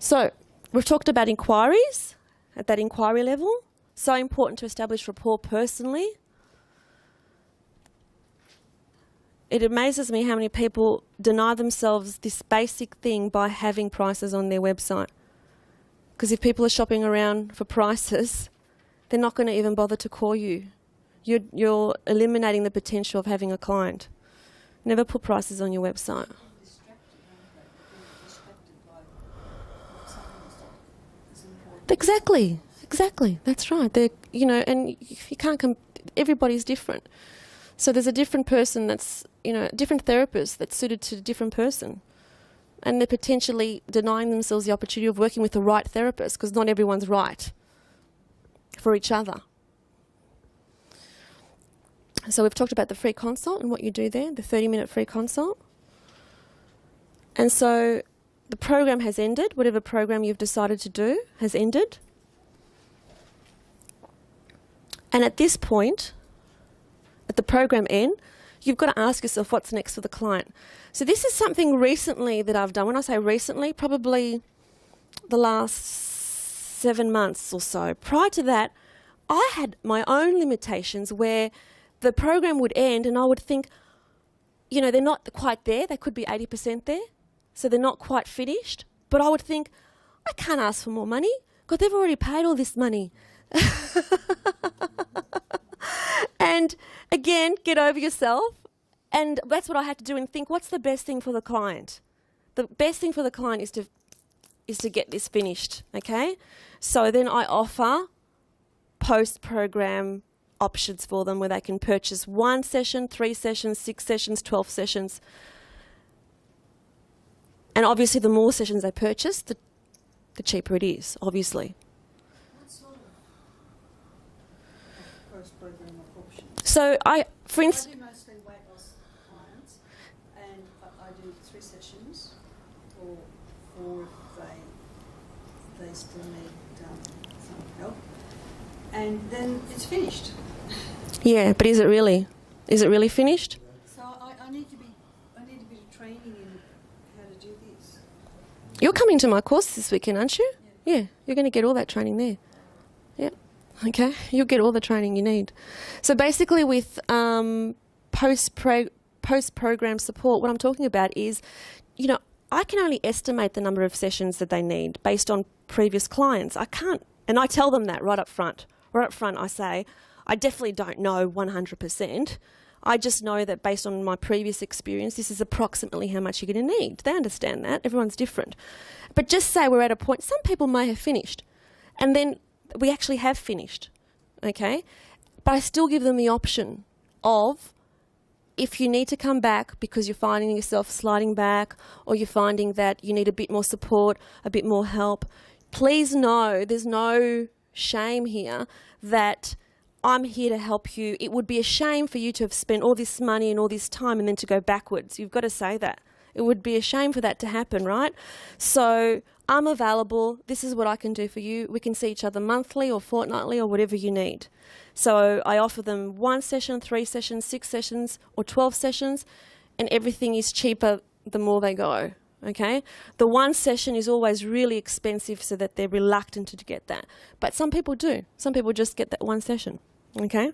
So we've talked about inquiries at that inquiry level. So important to establish rapport personally. It amazes me how many people deny themselves this basic thing by having prices on their website. Because if people are shopping around for prices, they're not going to even bother to call you. You're eliminating the potential of having a client. Never put prices on your website. Exactly, that's right. And you can't everybody's different. So there's a different person that's, a different therapist that's suited to a different person. And they're potentially denying themselves the opportunity of working with the right therapist, because not everyone's right for each other. So we've talked about the free consult and what you do there, the 30-minute free consult. And so the program has ended. Whatever program you've decided to do has ended. And at this point, at the program end, you've got to ask yourself what's next for the client. So this is something recently that I've done. When I say recently, probably the last 7 months or so. Prior to that, I had my own limitations where the program would end and I would think, they're not quite there. They could be 80% there. So they're not quite finished. But I would think, I can't ask for more money because they've already paid all this money. And again, get over yourself. And that's what I had to do and think, what's the best thing for the client? The best thing for the client is to get this finished, okay? So then I offer post-program options for them where they can purchase 1 session, 3 sessions, 6 sessions, 12 sessions. And obviously the more sessions they purchase, the cheaper it is, obviously. What sort of post-program options? So for instance... I do mostly weight loss clients, and I do 3 sessions, or if they still need some help, and then it's finished. Yeah, but is it really? Is it really finished? So I need a bit of training in how to do this. You're coming to my course this weekend, aren't you? Yeah, you're going to get all that training there. Yeah, okay. You'll get all the training you need. So basically with post-program support, what I'm talking about is, I can only estimate the number of sessions that they need based on previous clients. I can't, and I tell them that right up front. Right up front I say, I definitely don't know 100%. I just know that based on my previous experience, this is approximately how much you're going to need. They understand that. Everyone's different. But just say we're at a point, some people may have finished, and then we actually have finished, okay? But I still give them the option of, if you need to come back because you're finding yourself sliding back, or you're finding that you need a bit more support, a bit more help, please know there's no shame here that I'm here to help you. It would be a shame for you to have spent all this money and all this time and then to go backwards. You've got to say that. It would be a shame for that to happen, right? So I'm available. This is what I can do for you. We can see each other monthly or fortnightly or whatever you need. So I offer them 1 session, 3 sessions, 6 sessions, or 12 sessions, and everything is cheaper the more they go. Okay, the 1 session is always really expensive so that they're reluctant to get that. But some people do. Some people just get that 1 session. Okay,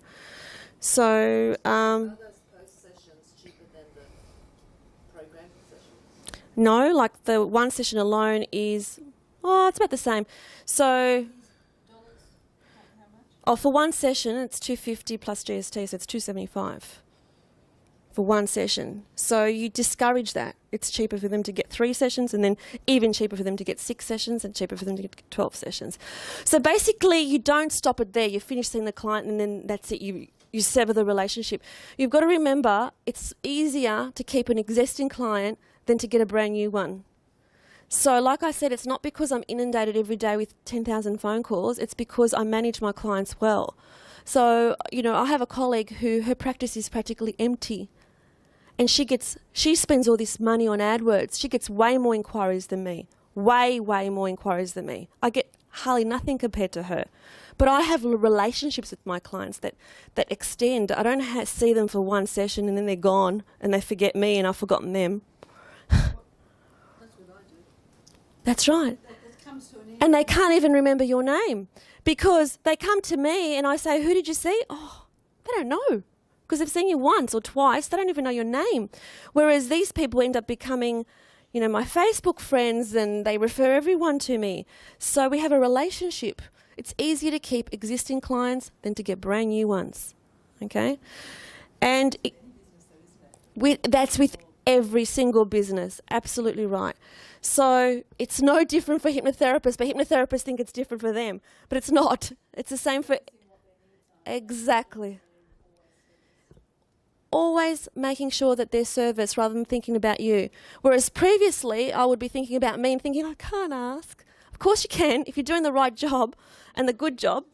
so Are those post sessions cheaper than the program sessions? No, like the 1 session alone is, it's about the same. So for 1 session it's $250 plus GST, so it's $275 for 1 session. So you discourage that. It's cheaper for them to get 3 sessions, and then even cheaper for them to get 6 sessions, and cheaper for them to get 12 sessions. So basically you don't stop it there. You finish seeing the client and then that's it. You sever the relationship. You've got to remember it's easier to keep an existing client than to get a brand new one. So like I said, it's not because I'm inundated every day with 10,000 phone calls. It's because I manage my clients well. So, I have a colleague who her practice is practically empty. And she spends all this money on AdWords. She gets way more inquiries than me. Way, way more inquiries than me. I get hardly nothing compared to her. But I have relationships with my clients that extend. I don't see them for 1 session and then they're gone and they forget me and I've forgotten them. That's what I do. That's right. It comes to an end. and they can't even remember your name because they come to me and I say, who did you see? Oh, they don't know because they've seen you once or twice. They don't even know your name. Whereas these people end up becoming, you know, my Facebook friends and they refer everyone to me. So we have a relationship. It's easier to keep existing clients than to get brand new ones. Okay? And that's with every single business. Absolutely right. So it's no different for hypnotherapists, but hypnotherapists think it's different for them. But it's not. It's the same for... Exactly. Always making sure that their service rather than thinking about you. Whereas previously, I would be thinking about me and thinking, I can't ask. Of course you can if you're doing the right job and the good job.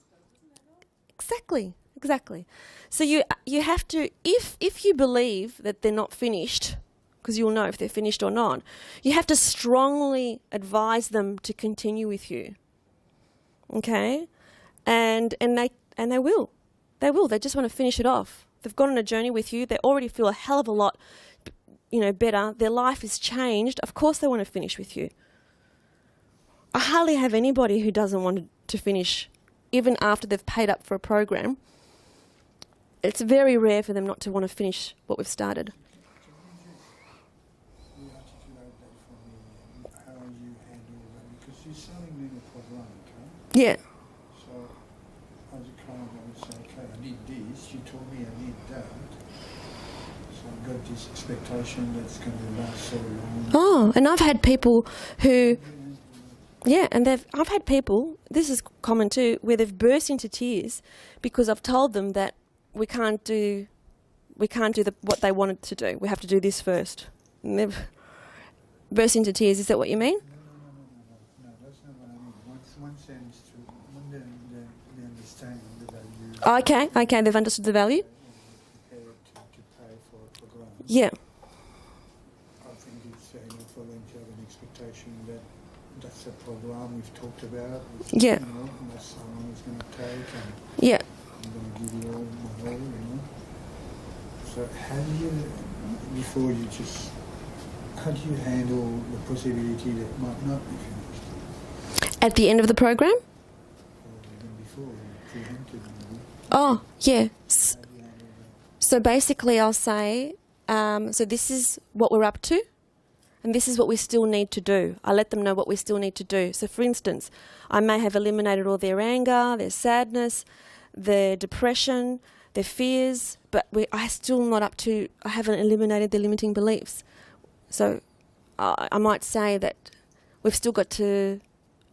Exactly. Exactly. So you have to, if you believe that they're not finished, because you'll know if they're finished or not, you have to strongly advise them to continue with you. Okay? And they will. They will. They just want to finish it off. They've gone on a journey with you. They already feel a hell of a lot, you know, better. Their life is changed. Of course they want to finish with you. I hardly have anybody who doesn't want to finish, even after they've paid up for a program. It's very rare for them not to want to finish what we've started. Can you articulate that for me, how you handle that? Because you're selling them a program, okay? Yeah. So, as a client, I would say, okay, I need this, you told me I need that. So I've got this expectation that's going to last so long. Oh, and I've had people who... Yeah, and I've had people, this is common too, where they've burst into tears because I've told them that we can't do what they wanted to do. We have to do this first. And they've burst into tears. Is that what you mean? No, that's not what I mean. One sense to, when they understand the value. Okay, they've understood the value? Prepared to pay for a program. Yeah. I think it's fair enough for them to have an expectation that that's a program we've talked about. Yeah. You know, and that's how long it's going to take, and Yeah. I'm going to give you all my all, you know. So how do you, before you just, how do you handle the possibility that might not be finished? At the end of the program? Or even before, preempted maybe? Oh, yeah. How do you handle that? So basically I'll say, so this is what we're up to. And this is what we still need to do. I let them know what we still need to do. So for instance, I may have eliminated all their anger, their sadness, their depression, their fears, but I haven't eliminated their limiting beliefs. So I might say that we've still got to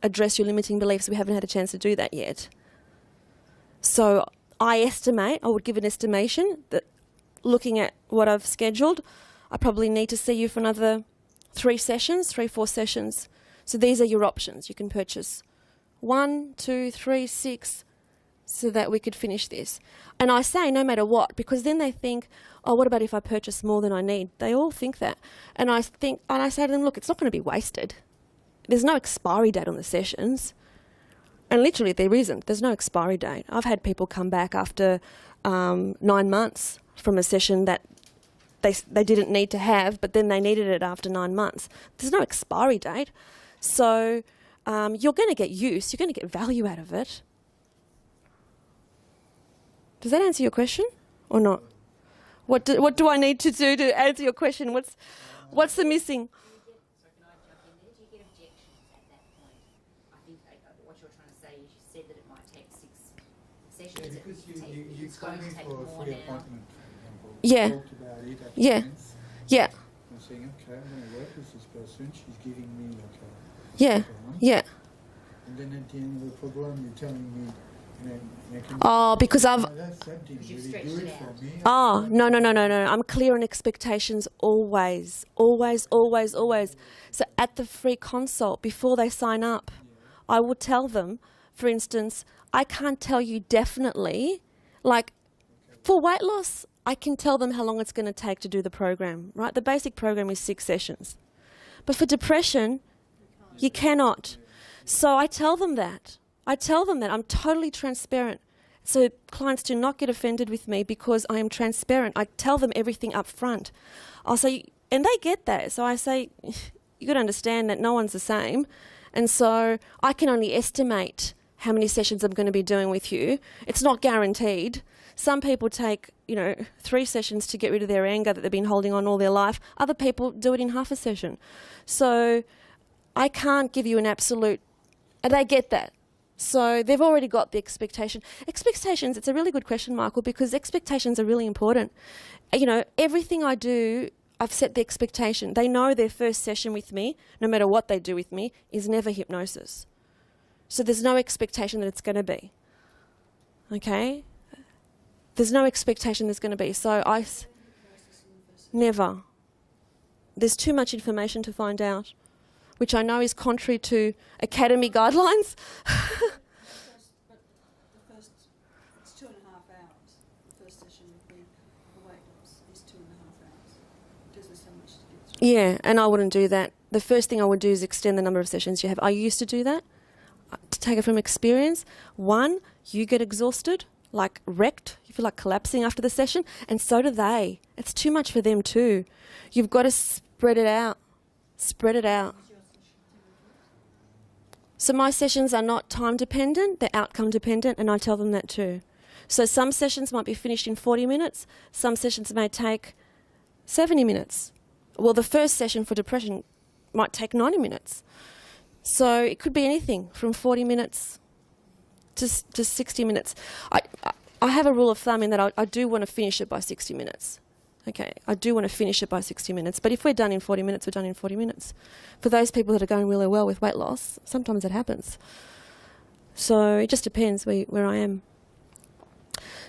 address your limiting beliefs. We haven't had a chance to do that yet. So I would give an estimation that looking at what I've scheduled, I probably need to see you for another 4 sessions. So these are your options. You can purchase 1, 2, 3, 6, so that we could finish this. And I say no matter what, because then they think, oh, what about if I purchase more than I need? They all think that. And I say to them, look, it's not going to be wasted. There's no expiry date on the sessions. And literally there isn't. There's no expiry date. I've had people come back after 9 months from a session that they didn't need to have, but then they needed it after 9 months. There's no expiry date. So you're going to get use. You're going to get value out of it. Does that answer your question or not? What do I need to do to answer your question? What's the missing? So can I jump in there? Do you get objections at that point? I think what you're trying to say is you said that it might take 6 sessions. Yeah, because you It's come going to in take for a more free now. appointment, for example. Yeah. We talked about it at Yeah. length. Yeah, I'm saying, okay, I'm going to work with this person. She's giving me like a yeah, program. yeah. And then at the end of the program, you're telling me, Oh, because I've... that didn't You've really stretched do it it for out. me. Oh, no. I'm clear on expectations always. Always. So at the free consult, before they sign up, I will tell them, for instance, I can't tell you definitely, like for weight loss, I can tell them how long it's going to take to do the program, right? The basic program is 6 sessions. But for depression, you cannot. So I tell them that. I'm totally transparent. So clients do not get offended with me because I am transparent. I tell them everything up front. I'll say, and they get that. So I say, you got to understand that no one's the same. And so I can only estimate how many sessions I'm going to be doing with you. It's not guaranteed. Some people take, 3 sessions to get rid of their anger that they've been holding on all their life. Other people do it in half a session. So I can't give you an absolute, and they get that. So they've already got the expectation. Expectations, it's a really good question, Michael, because expectations are really important. Everything I do, I've set the expectation. They know their first session with me, no matter what they do with me, is never hypnosis. So there's no expectation that it's going to be. Okay? There's no expectation there's going to be. So never. There's too much information to find out, which I know is contrary to academy guidelines. But the first, it's 2.5 hours. The first session would be the weight loss is 2.5 hours. Because there's so much to get through. Yeah, and I wouldn't do that. The first thing I would do is extend the number of sessions you have. I used to do that, to take it from experience. 1, you get exhausted, like wrecked. You feel like collapsing after the session, and so do they. It's too much for them too. You've got to spread it out. Spread it out. So my sessions are not time dependent, they're outcome dependent, and I tell them that too. So some sessions might be finished in 40 minutes, some sessions may take 70 minutes. Well, the first session for depression might take 90 minutes. So it could be anything from 40 minutes to 60 minutes. I have a rule of thumb in that I do want to finish it by 60 minutes. Okay, I do want to finish it by 60 minutes. But if we're done in 40 minutes, we're done in 40 minutes. For those people that are going really well with weight loss, sometimes it happens. So it just depends where I am.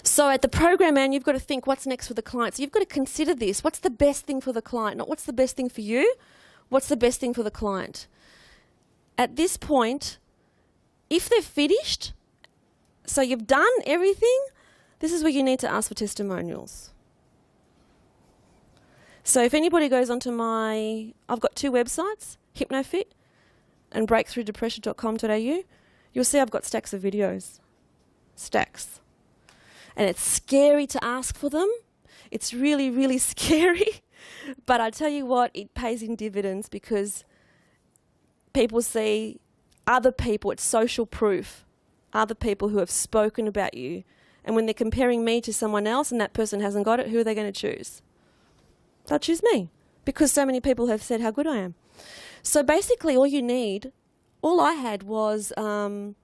So at the program end, you've got to think what's next for the client. So you've got to consider this. What's the best thing for the client? Not what's the best thing for you, what's the best thing for the client? At this point, if they're finished, so you've done everything, this is where you need to ask for testimonials. So if anybody goes onto I've got 2 websites, HypnoFit and breakthroughdepression.com.au, you'll see I've got stacks of videos. Stacks. And it's scary to ask for them. It's really, really scary. But I tell you what, it pays in dividends because people see other people, it's social proof, other people who have spoken about you. And when they're comparing me to someone else and that person hasn't got it, who are they going to choose? They'll choose me because so many people have said how good I am. So basically all I had was, when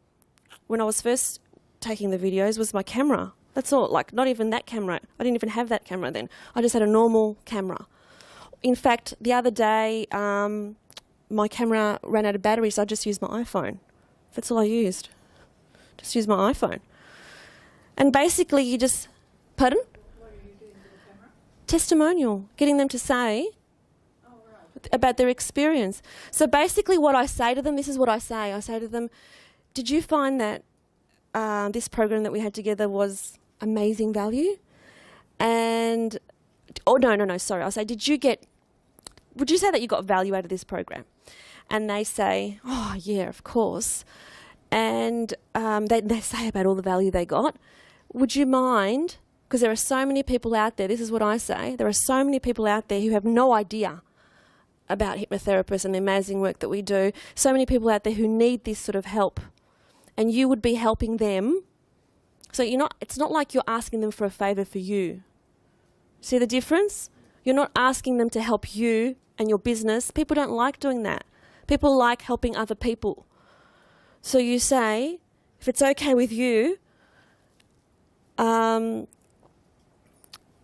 I was first taking the videos, was my camera. That's all, like not even that camera. I didn't even have that camera then. I just had a normal camera. In fact, the other day, my camera ran out of battery, so I just used my iPhone. That's all I used. Just used my iPhone. And basically you just, pardon? What are you doing with the camera? Testimonial, getting them to say about their experience. So basically what I say to them, this is what I say. I say to them, did you find that this program that we had together was amazing value? And, sorry. I say, would you say that you got value out of this program? And they say, oh yeah, of course. And they say about all the value they got. Would you mind, because there are so many people out there, this is what I say, there are so many people out there who have no idea about hypnotherapists and the amazing work that we do, so many people out there who need this sort of help, and you would be helping them. So it's not like you're asking them for a favour for you. See the difference? You're not asking them to help you and your business. People don't like doing that. People like helping other people. So you say, if it's okay with you,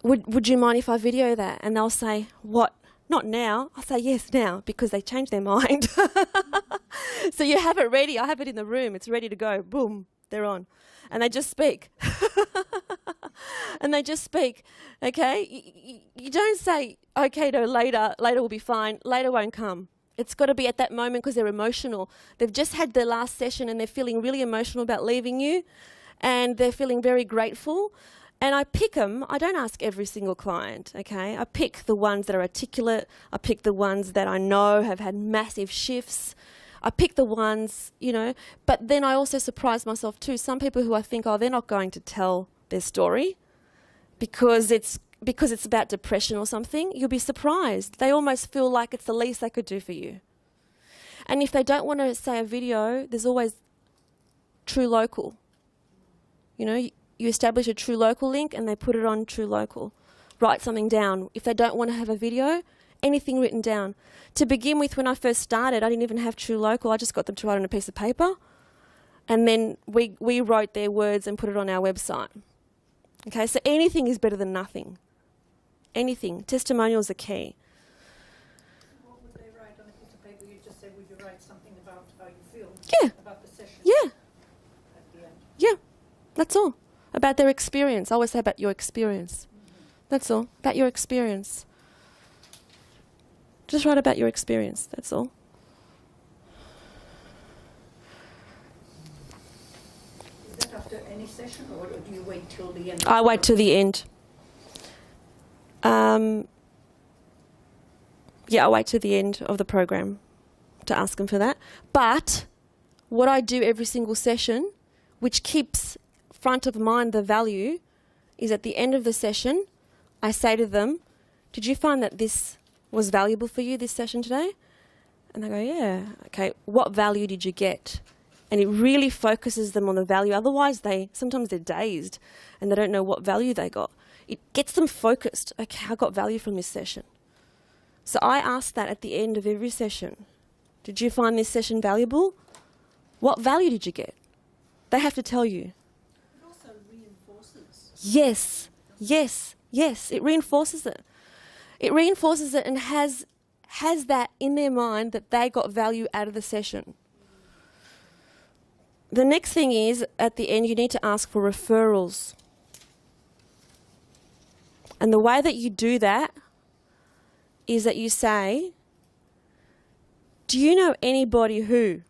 would you mind if I video that? And they'll say, what? Not now. I'll say yes now because they changed their mind. So you have it ready. I have it in the room. It's ready to go. Boom, they're on. And they just speak. And they just speak. Okay? You don't say, okay, no, later will be fine. Later won't come. It's got to be at that moment because they're emotional. They've just had their last session and they're feeling really emotional about leaving you. And they're feeling very grateful. And I pick them. I don't ask every single client, okay? I pick the ones that are articulate. I pick the ones that I know have had massive shifts. I pick the ones, but then I also surprise myself too. Some people who I think, they're not going to tell their story because it's about depression or something. You'll be surprised. They almost feel like it's the least they could do for you. And if they don't want to say a video, there's always True Local. You know, you establish a True Local link and they put it on True Local. Write something down. If they don't want to have a video, anything written down. To begin with, when I first started, I didn't even have True Local. I just got them to write on a piece of paper. And then we wrote their words and put it on our website. Okay, so anything is better than nothing. Anything. Testimonials are key. What would they write on a piece of paper? You just said, would you write something about how you feel? Yeah. About the session? Yeah. At the end? Yeah. That's all. About their experience. I always say about your experience. That's all. About your experience. Just write about your experience. That's all. Is that after any session, or do you wait till the end? I wait till the end. Yeah, I wait till the end of the program to ask them for that. But what I do every single session, which keeps front of mind the value, is at the end of the session, I say to them, did you find that this was valuable for you, this session today? And they go, yeah. Okay, what value did you get? And it really focuses them on the value. Otherwise, sometimes they're dazed and they don't know what value they got. It gets them focused. Okay, I got value from this session. So I ask that at the end of every session. Did you find this session valuable? What value did you get? They have to tell you. It also reinforces. Yes, yes, yes. It reinforces it. It reinforces it and has that in their mind that they got value out of the session. The next thing is, at the end, you need to ask for referrals. And the way that you do that is that you say, do you know anybody who?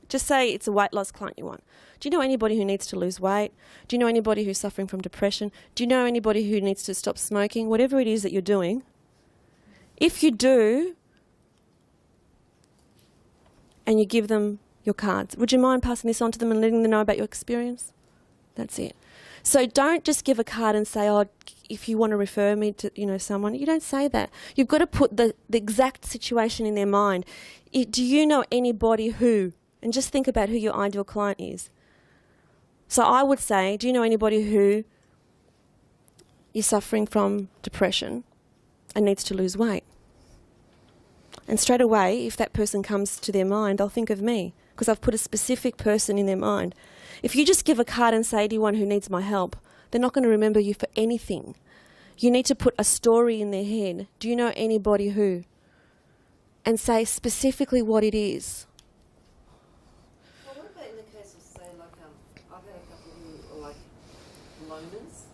Just say it's a weight loss client you want. Do you know anybody who needs to lose weight? Do you know anybody who's suffering from depression? Do you know anybody who needs to stop smoking? Whatever it is that you're doing. If you do, and you give them your cards, would you mind passing this on to them and letting them know about your experience? That's it. So don't just give a card and say, oh, if you want to refer me to, someone. You don't say that. You've got to put the exact situation in their mind. Do you know anybody who? And just think about who your ideal client is. So I would say, do you know anybody who is suffering from depression and needs to lose weight? And straight away, if that person comes to their mind, they'll think of me because I've put a specific person in their mind. If you just give a card and say, anyone who needs my help, they're not going to remember you for anything. You need to put a story in their head. Do you know anybody who? And say specifically what it is. Well, what about in the case of, say, like, I've had a couple who are like loners.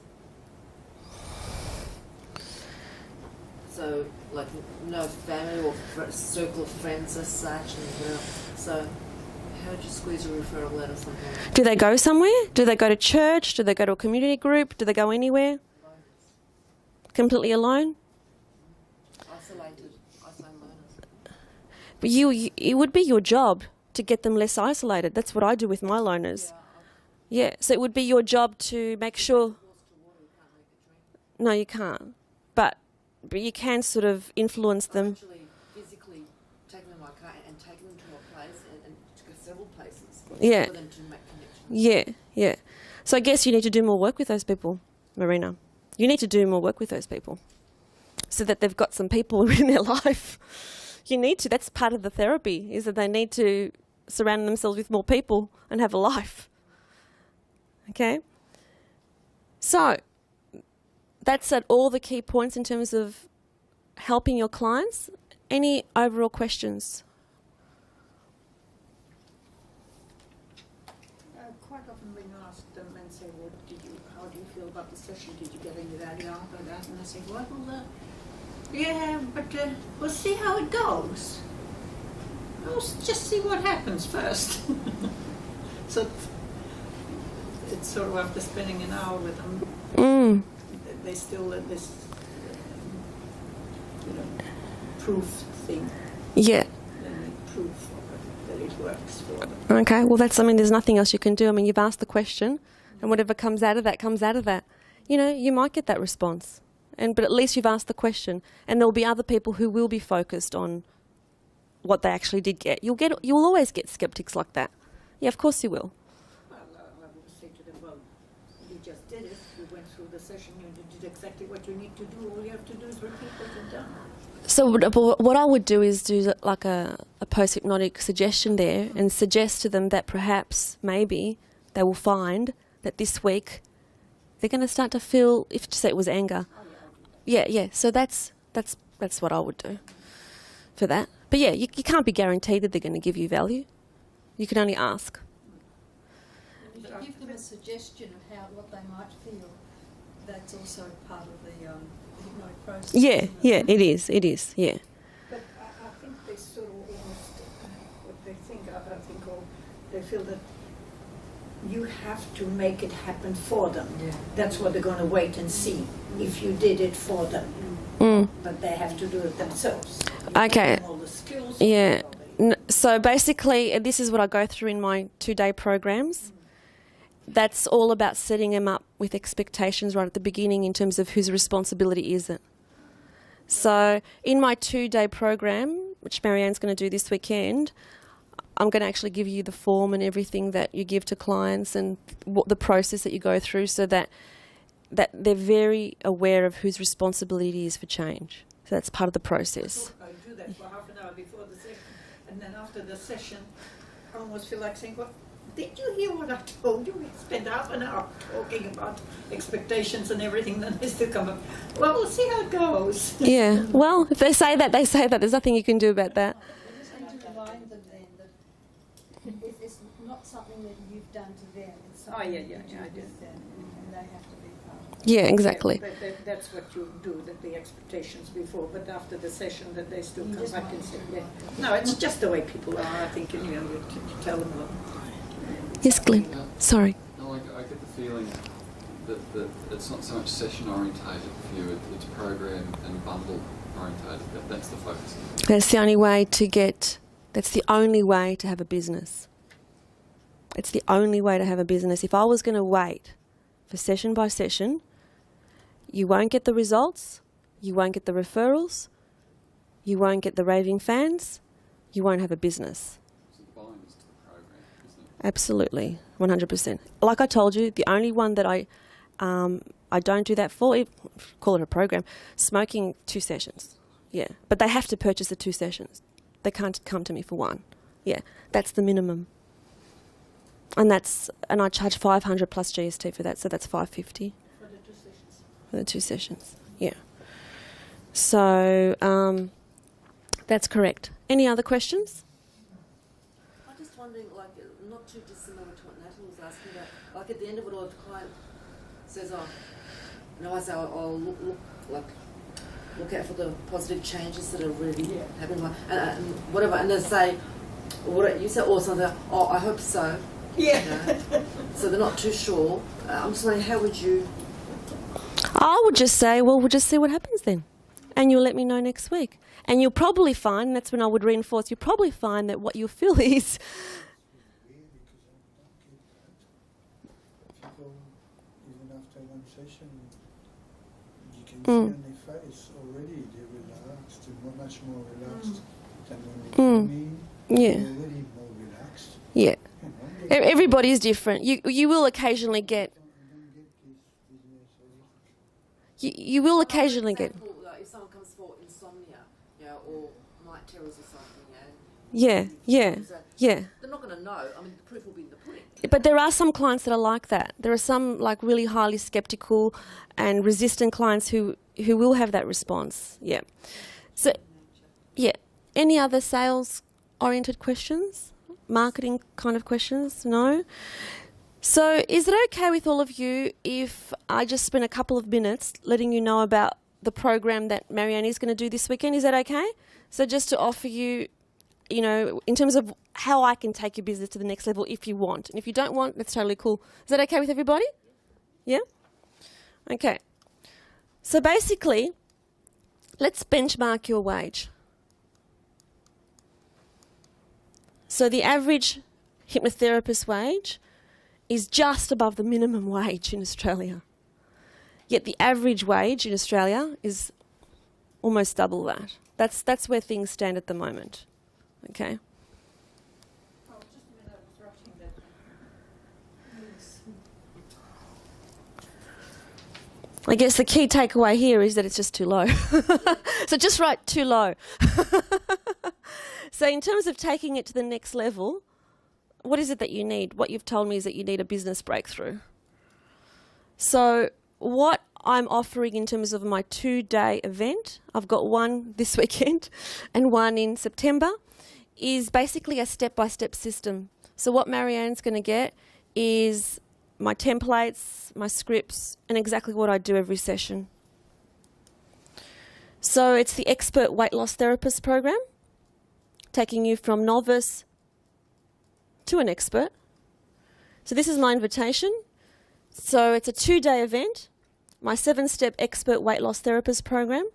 So, like, no family or circle of friends as such, and so how would you squeeze a referral out of something? Do they go somewhere? Do they go to church? Do they go to a community group? Do they go anywhere? Loners. Completely alone? Isolated. Loners. But it would be your job to get them less isolated. That's what I do with my loners. Yeah, so it would be your job to make sure... No, you can't. But you can sort of influence them. Actually, physically taking them in my car and taking them to a place and to go several places Yeah. for them to make connections. Yeah, yeah. So I guess you need to do more work with those people, Marina. You need to do more work with those people so that they've got some people in their life. You need to. That's part of the therapy, is that they need to surround themselves with more people and have a life. Okay? So that's at all the key points in terms of helping your clients. Any overall questions? Quite often when you ask them and say, well, how do you feel about the session? Did you get any value out of that? And I say, well, yeah, but we'll see how it goes. We'll just see what happens first. So it's sort of after spending an hour with them, they still let this, proof thing. Yeah. They need proof of it, that it works for them. Okay, well there's nothing else you can do. I mean, you've asked the question and whatever comes out of that comes out of that. You might get that response. But at least you've asked the question and there'll be other people who will be focused on what they actually did get. You'll always get skeptics like that. Yeah, of course you will. Well, I would say to them, well, you just did it, you went through the session, you did exactly what you need to do, all you have to do is repeat what you've done. So what I would do is do like a post-hypnotic suggestion there and suggest to them that perhaps, maybe, they will find that this week they're going to start to feel, if to say it was anger. Yeah. So that's what I would do for that. But yeah, you can't be guaranteed that they're going to give you value. You can only ask. If you give them a suggestion of what they might feel, that's also part of the hypnotic process. Yeah, it is, yeah. But I think they sort of almost, what they think, I think, or they feel that you have to make it happen for them. Yeah. That's what they're going to wait and see, if you did it for them. Mm. But they have to do it themselves. Okay. Give them all the skills. Yeah. So basically, this is what I go through in my 2-day programs. That's all about setting them up with expectations right at the beginning in terms of whose responsibility is it. So in my 2-day program, which Marianne's going to do this weekend, I'm going to actually give you the form and everything that you give to clients and what the process that you go through so that they're very aware of whose responsibility is for change. So that's part of the process. I do that for half an hour before the session, and then after the session, I almost feel like saying, well, did you hear what I told you? We spent half an hour talking about expectations and everything, then they still come up, well, we'll see how it goes. Yeah, well, if they say that, they say that. There's nothing you can do about that. And to remind them then that it's not something that you've done to them, it's something yeah, that you I do do. with them, and they have to be part of it. Yeah, exactly. That's what you do, that the expectations before, but after the session, that they still You come just back might and say, not yeah. like No, it's just the way people are, I think, and, you tell them, well, Yes, Glenn. Sorry. No, I get the feeling that it's not so much session orientated for you, it's program and bundle orientated. That's the focus. That's the only way to get, that's the only way to have a business. It's the only way to have a business. If I was going to wait for session by session, you won't get the results, you won't get the referrals, you won't get the raving fans, you won't have a business. So the buying is to the program, isn't it? Absolutely, 100%. Like I told you, the only one that I don't do that for, call it a program, smoking 2 sessions. Yeah, but they have to purchase the 2 sessions. They can't come to me for 1. Yeah, that's the minimum. And I charge 500 plus GST for that, so that's 550 For the 2 sessions. for the 2 sessions. Yeah. So that's correct. Any other questions? I'm just wondering, like, not too dissimilar to what Natalie was asking about, like at the end of it all, if the client says, oh, I say, I'll look out for the positive changes that are really happening, and whatever, and then say, you say, or something, oh, I hope so. yeah. You know? So they're not too sure. I'm just wondering, how would you? I would just say, well, we'll just see what happens then. And you'll let me know next week. And you'll probably find, and that's when I would reinforce, you'll probably find that what you'll feel is, People, even after one session, you can Mm. see on their face already they're relaxed, they're much more relaxed than when they come in. yeah, They're already more relaxed. yeah. You know, they Everybody is different. You will occasionally get, don't get this business. you will occasionally For get, example, like, if someone comes for insomnia, or night terrors or something, yeah. they're not going to know. I mean, the proof will be in the pudding. But there are some clients that are like that. There are some like really highly skeptical and resistant clients who will have that response. Yeah. So, yeah. Any other sales-oriented questions? Marketing kind of questions? No? So is it okay with all of you if I just spend a couple of minutes letting you know about the program that Marianne is going to do this weekend? Is that okay? So just to offer you, in terms of how I can take your business to the next level if you want. And if you don't want, that's totally cool. Is that okay with everybody? Yeah? Okay. So basically, let's benchmark your wage. So the average hypnotherapist wage is just above the minimum wage in Australia. Yet the average wage in Australia is almost double that. That's where things stand at the moment. Okay. Oh, just a minute, I was writing that. I guess the key takeaway here is that it's just too low. So just write too low. So in terms of taking it to the next level, what is it that you need? What you've told me is that you need a business breakthrough. So what I'm offering in terms of my 2-day event, I've got one this weekend and one in September, is basically a step-by-step system. So what Marianne's going to get is my templates, my scripts, and exactly what I do every session. So it's the Expert Weight Loss Therapist program, taking you from novice to an expert. So this is my invitation. So it's a 2-day event, my 7-step Expert Weight Loss Therapist program.